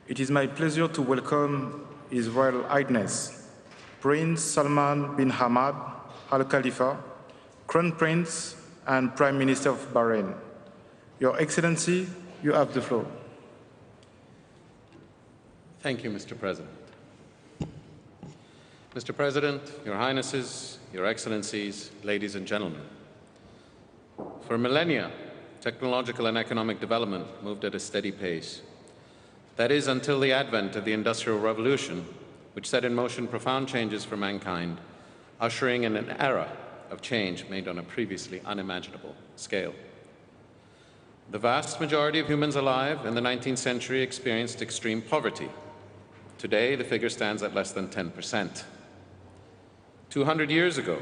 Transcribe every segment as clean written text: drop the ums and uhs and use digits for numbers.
It is my pleasure to welcome His Royal Highness, Prince Salman bin Hamad Al Khalifa, Crown Prince and Prime Minister of Bahrain. Your Excellency, you have the floor. Thank you, Mr. President. Mr. President, Your Highnesses, Your Excellencies, ladies and gentlemen. For millennia, technological and economic development moved at a steady pace. That is, until the advent of the Industrial Revolution, which set in motion profound changes for mankind, ushering in an era of change made on a previously unimaginable scale. The vast majority of humans alive in the 19th century experienced extreme poverty. Today, the figure stands at less than 10%. 200 years ago,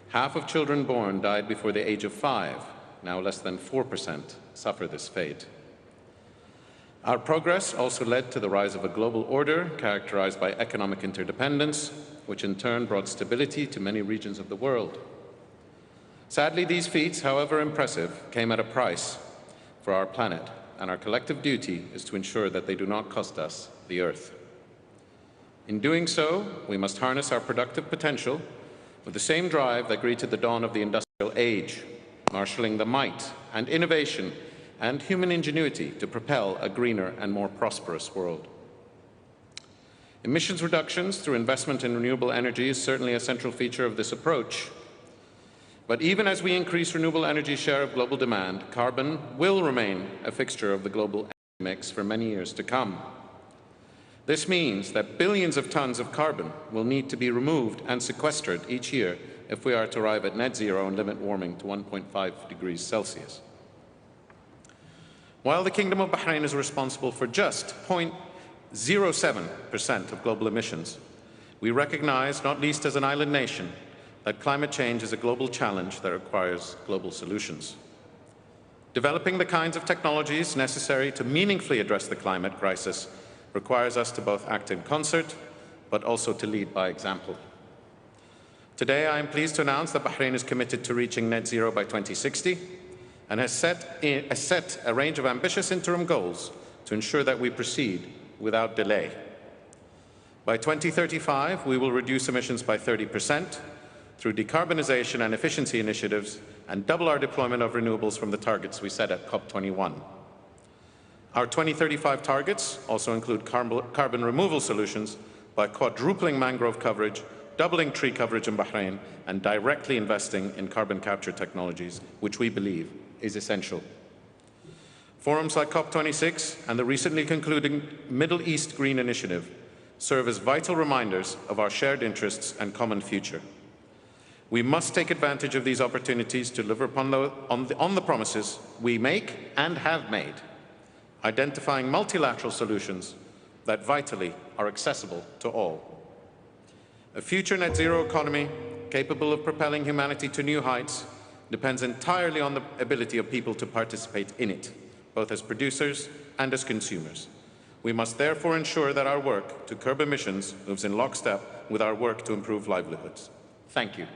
half of children born died before the age of 5. Now less than 4% suffer this fate. Our progress also led to the rise of a global order characterized by economic interdependence, which in turn brought stability to many regions of the world. Sadly, these feats, however impressive, came at a price for our planet, and our collective duty is to ensure that they do not cost us the Earth. In doing so, we must harness our productive potential with the same drive that greeted the dawn of the industrial age, marshalling the might and innovation and human ingenuity to propel a greener and more prosperous world. Emissions reductions through investment in renewable energy is certainly a central feature of this approach. But even as we increase renewable energy share of global demand, carbon will remain a fixture of the global energy mix for many years to come. This means that billions of tons of carbon will need to be removed and sequestered each year if we are to arrive at net zero and limit warming to 1.5 degrees Celsius. While the Kingdom of Bahrain is responsible for just 0.07% of global emissions, we recognize, not least as an island nation, that climate change is a global challenge that requires global solutions. Developing the kinds of technologies necessary to meaningfully address the climate crisis requires us to both act in concert, but also to lead by example. Today, I am pleased to announce that Bahrain is committed to reaching net zero by 2060 and has set a range of ambitious interim goals to ensure that we proceed without delay. By 2035, we will reduce emissions by 30% through decarbonization and efficiency initiatives and double our deployment of renewables from the targets we set at COP21. Our 2035 targets also include carbon removal solutions by quadrupling mangrove coverage, doubling tree coverage in Bahrain, and directly investing in carbon capture technologies, which we believe is essential. Forums like COP26 and the recently concluding Middle East Green Initiative serve as vital reminders of our shared interests and common future. We must take advantage of these opportunities to deliver upon the promises we make and have made, identifying multilateral solutions that vitally are accessible to all. A future net zero economy capable of propelling humanity to new heights depends entirely on the ability of people to participate in it, both as producers and as consumers. We must therefore ensure that our work to curb emissions moves in lockstep with our work to improve livelihoods. Thank you.